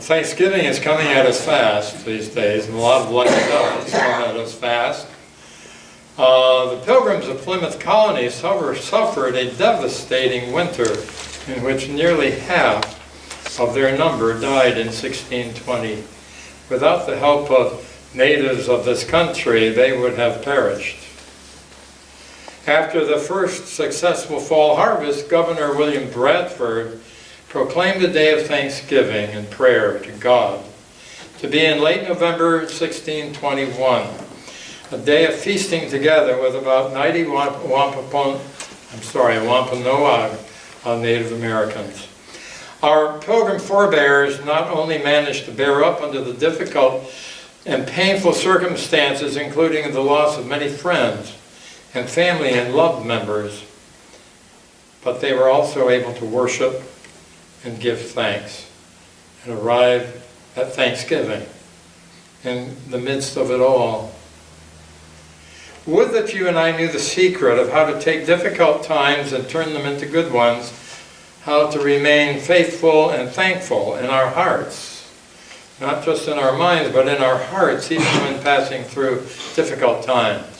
Thanksgiving is coming at us fast these days, and a lot of life stuff is coming at us fast. The Pilgrims of Plymouth Colony suffered a devastating winter in which nearly half of their number died in 1620. Without the help of natives of this country, they would have perished. After the first successful fall harvest, Governor William Bradford proclaimed a day of thanksgiving and prayer to God to be in late November 1621, a day of feasting together with about 90 Wampanoag Native Americans. Our Pilgrim forebears not only managed to bear up under the difficult and painful circumstances, including the loss of many friends and family and loved members, but they were also able to worship and give thanks and arrive at Thanksgiving in the midst of it all. Would that you and I knew the secret of how to take difficult times and turn them into good ones, how to remain faithful and thankful in our hearts, not just in our minds, but in our hearts, even when passing through difficult times.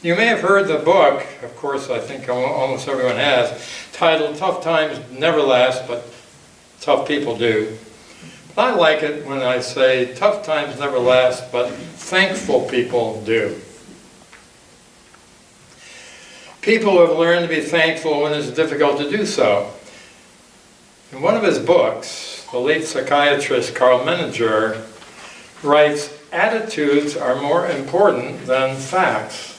You may have heard the book, of course I think almost everyone has, titled Tough Times Never Last, but Tough People Do. But I like it when I say tough times never last, but thankful people do. People have learned to be thankful when it's difficult to do so. In one of his books, the late psychiatrist Carl Menninger writes, "Attitudes are more important than facts."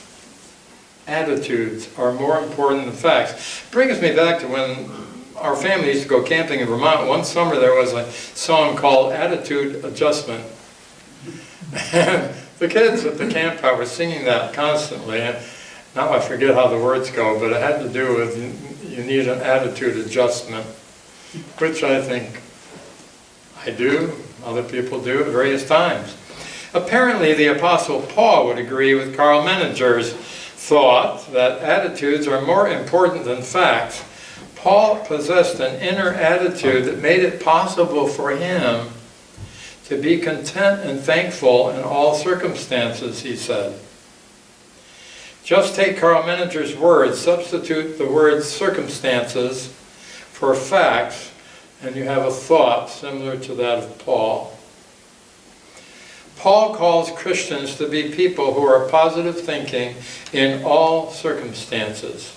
Attitudes are more important than facts. Brings me back to when our family used to go camping in Vermont. One summer there was a song called Attitude Adjustment. And the kids at the campfire were singing that constantly. And now I forget how the words go, but it had to do with you need an attitude adjustment, which I think I do, other people do at various times. Apparently the Apostle Paul would agree with Carl Menninger's thought that attitudes are more important than facts. Paul possessed an inner attitude that made it possible for him to be content and thankful in all circumstances, he said. Just take Carl Menninger's words, substitute the word circumstances for facts, and you have a thought similar to that of Paul. Paul calls Christians to be people who are positive thinking in all circumstances.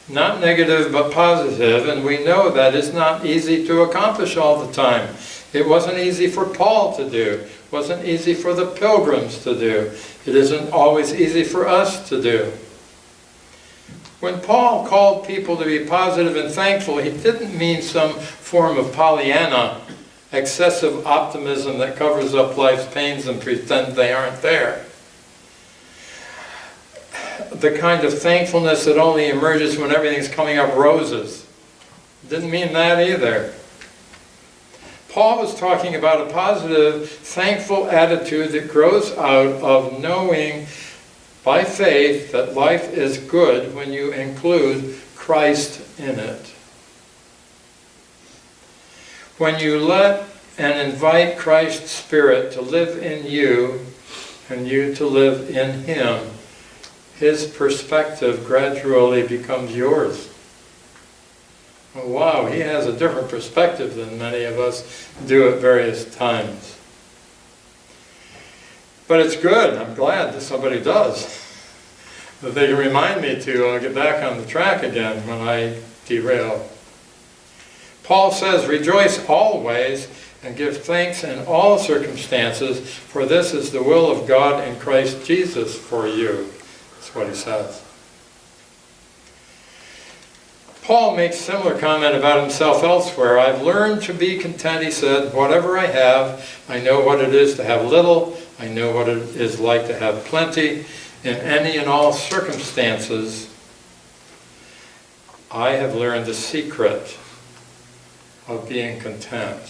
Not negative, but positive, and we know that is not easy to accomplish all the time. It wasn't easy for Paul to do. It wasn't easy for the Pilgrims to do. It isn't always easy for us to do. When Paul called people to be positive and thankful, he didn't mean some form of Pollyanna, excessive optimism that covers up life's pains and pretend they aren't there. The kind of thankfulness that only emerges when everything's coming up roses. Didn't mean that either. Paul was talking about a positive, thankful attitude that grows out of knowing by faith that life is good when you include Christ in it. When you let and invite Christ's Spirit to live in you and you to live in Him, His perspective gradually becomes yours. Oh, wow, He has a different perspective than many of us do at various times. But it's good, I'm glad that somebody does, that they can remind me to get back on the track again when I derail. Paul says, rejoice always and give thanks in all circumstances, for this is the will of God in Christ Jesus for you. That's what he says. Paul makes a similar comment about himself elsewhere. I've learned to be content, he said. Whatever I have, I know what it is to have little. I know what it is like to have plenty. In any and all circumstances, I have learned the secret of being content.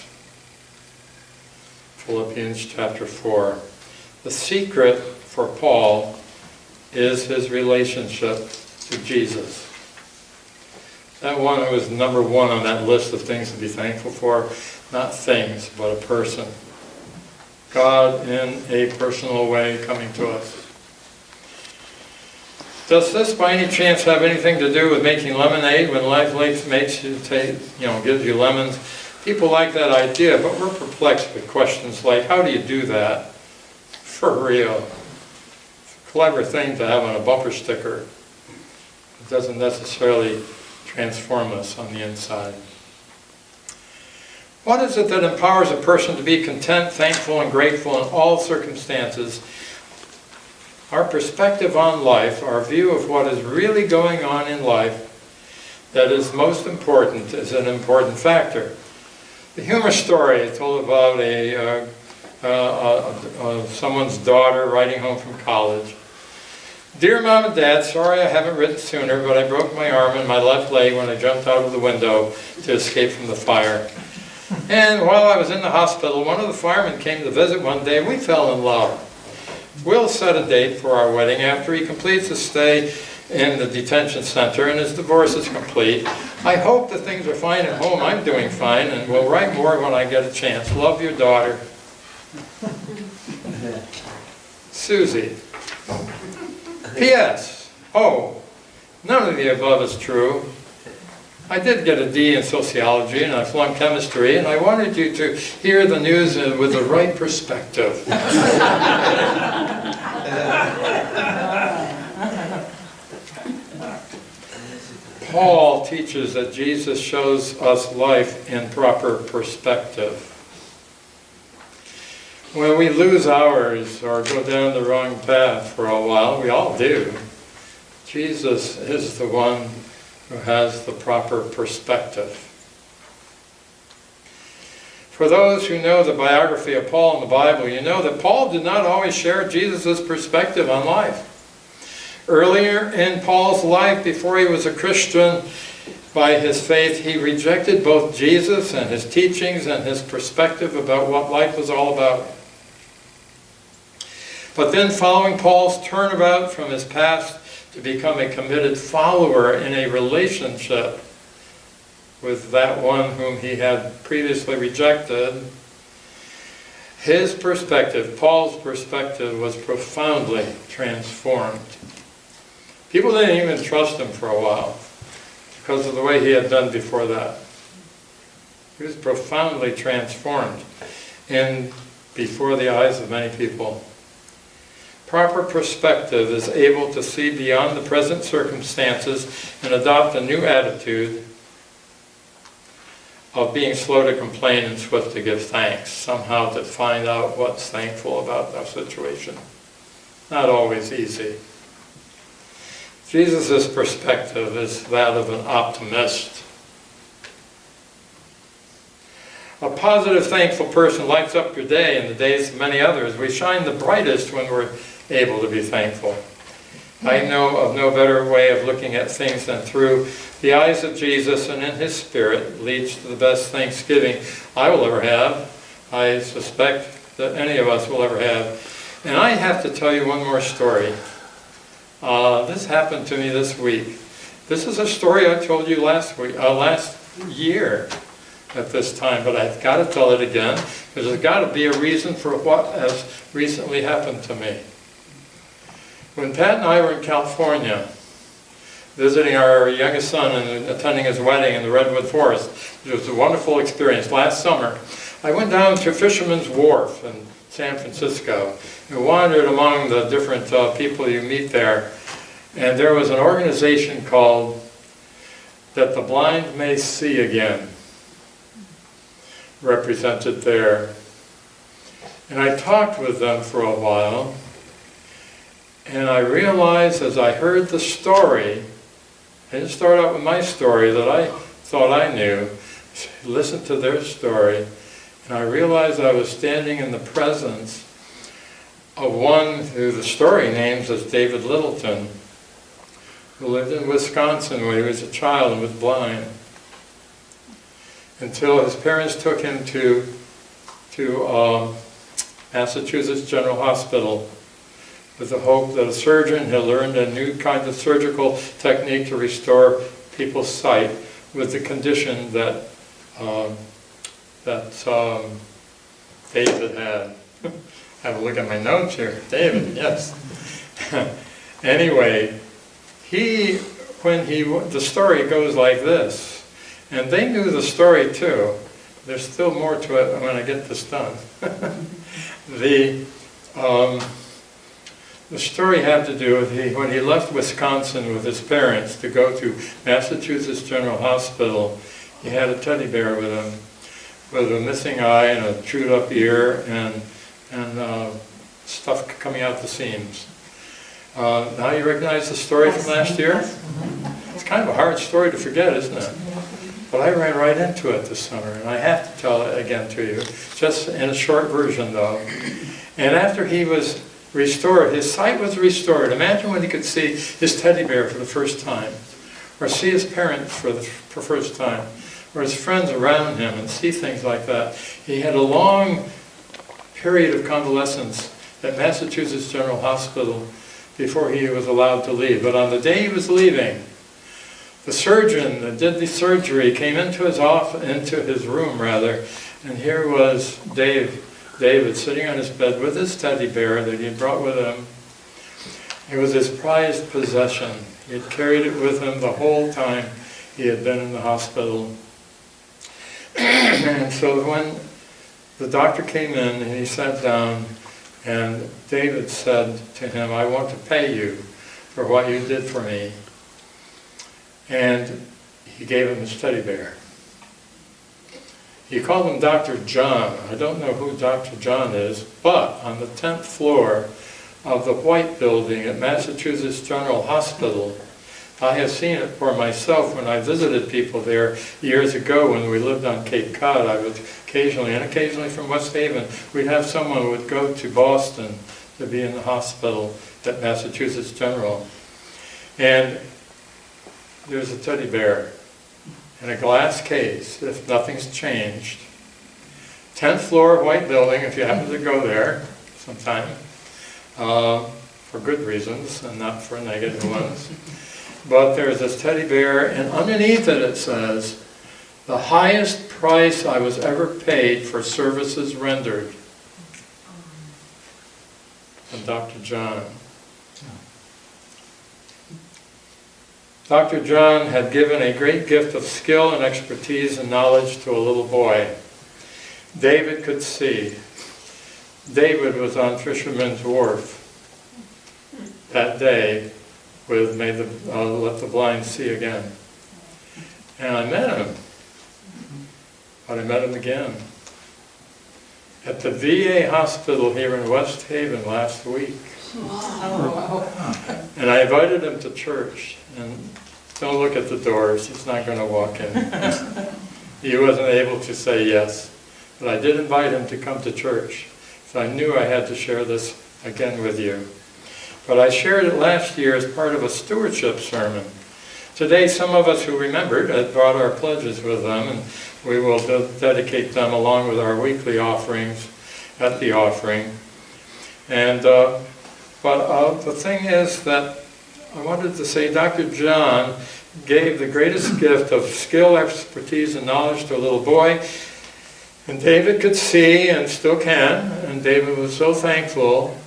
Philippians chapter 4. The secret for Paul is his relationship to Jesus. That one who is number one on that list of things to be thankful for, not things, but a person. God in a personal way coming to us. Does this by any chance have anything to do with making lemonade when life makes you gives you lemons? People like that idea, but we're perplexed with questions like, how do you do that? For real. Clever thing to have on a bumper sticker. It doesn't necessarily transform us on the inside. What is it that empowers a person to be content, thankful, and grateful in all circumstances? Our perspective on life, our view of what is really going on in life that is most important, is an important factor. The humor story told about someone's daughter writing home from college. Dear Mom and Dad, sorry I haven't written sooner, but I broke my arm and my left leg when I jumped out of the window to escape from the fire. And while I was in the hospital, one of the firemen came to visit one day and we fell in love. We'll set a date for our wedding after he completes his stay in the detention center and his divorce is complete. I hope that things are fine at home. I'm doing fine, and we'll write more when I get a chance. Love, your daughter, Susie. P.S. Oh, none of the above is true. I did get a D in sociology and I flunked chemistry, and I wanted you to hear the news with the right perspective. Paul teaches that Jesus shows us life in proper perspective. When we lose ours or go down the wrong path for a while, we all do, Jesus is the one who has the proper perspective. For those who know the biography of Paul in the Bible, you know that Paul did not always share Jesus' perspective on life. Earlier in Paul's life, before he was a Christian, by his faith, he rejected both Jesus and his teachings and his perspective about what life was all about. But then, following Paul's turnabout from his past to become a committed follower in a relationship with that one whom he had previously rejected, his perspective, Paul's perspective, was profoundly transformed. People didn't even trust him for a while because of the way he had done before that. He was profoundly transformed before the eyes of many people. Proper perspective is able to see beyond the present circumstances and adopt a new attitude of being slow to complain and swift to give thanks, somehow to find out what's thankful about that situation. Not always easy. Jesus' perspective is that of an optimist. A positive, thankful person lights up your day and the days of many others. We shine the brightest when we're able to be thankful. I know of no better way of looking at things than through the eyes of Jesus, and in his spirit leads to the best Thanksgiving I will ever have. I suspect that any of us will ever have. And I have to tell you one more story. This happened to me this week. This is a story I told you last year at this time, but I've got to tell it again because there's got to be a reason for what has recently happened to me. When Pat and I were in California, visiting our youngest son and attending his wedding in the Redwood Forest, it was a wonderful experience. Last summer, I went down to Fisherman's Wharf in San Francisco and wandered among the different people you meet there. And there was an organization called That the Blind May See Again, represented there. And I talked with them for a while, and I realized as I heard the story, I didn't start out with my story that I thought I knew, listened to their story, and I realized I was standing in the presence of one who the story names as David Littleton, who lived in Wisconsin when he was a child and was blind, until his parents took him to Massachusetts General Hospital with the hope that a surgeon had learned a new kind of surgical technique to restore people's sight with the condition that David had. Have a look at my notes here. David, yes. Anyway, the story goes like this, and they knew the story too. There's still more to it when I get this done. The story had to do with when he left Wisconsin with his parents to go to Massachusetts General Hospital. He had a teddy bear with him, with a missing eye and a chewed up ear and stuff coming out the seams. Now you recognize the story from last year? It's kind of a hard story to forget, isn't it? But I ran right into it this summer, and I have to tell it again to you, just in a short version though. And after he was restored, his sight was restored. Imagine when he could see his teddy bear for the first time, or see his parents for the first time, or his friends around him, and see things like that. He had a long period of convalescence at Massachusetts General Hospital before he was allowed to leave. But on the day he was leaving, the surgeon that did the surgery came into his room rather, and here was David sitting on his bed with his teddy bear that he had brought with him. It was his prized possession. He had carried it with him the whole time he had been in the hospital. And so when the doctor came in and he sat down, and David said to him, "I want to pay you for what you did for me." And he gave him his teddy bear. He called him Dr. John. I don't know who Dr. John is, but on the 10th floor of the White Building at Massachusetts General Hospital, I have seen it for myself when I visited people there years ago when we lived on Cape Cod. I would occasionally from West Haven, we'd have someone who would go to Boston to be in the hospital at Massachusetts General. And there's a teddy bear in a glass case, if nothing's changed. 10th floor White Building, if you happen to go there sometime, for good reasons and not for negative ones. But there's this teddy bear, and underneath it says, "The highest price I was ever paid for services rendered." From Dr. John. Dr. John had given a great gift of skill and expertise and knowledge to a little boy. David could see. David was on Fisherman's Wharf that day with Let the Blind See Again. And I met him. But I met him again at the VA hospital here in West Haven last week. Wow. And I invited him to church. And don't look at the doors, he's not going to walk in. He wasn't able to say yes. But I did invite him to come to church. So I knew I had to share this again with you. But I shared it last year as part of a stewardship sermon. Today, some of us who remembered had brought our pledges with them, and we will dedicate them along with our weekly offerings at the offering. And but the thing is that I wanted to say Dr. John gave the greatest gift of skill, expertise, and knowledge to a little boy. And David could see, and still can, and David was so thankful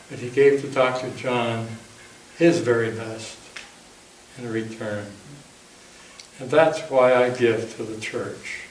that he gave to Dr. John his very best in return. And that's why I give to the church.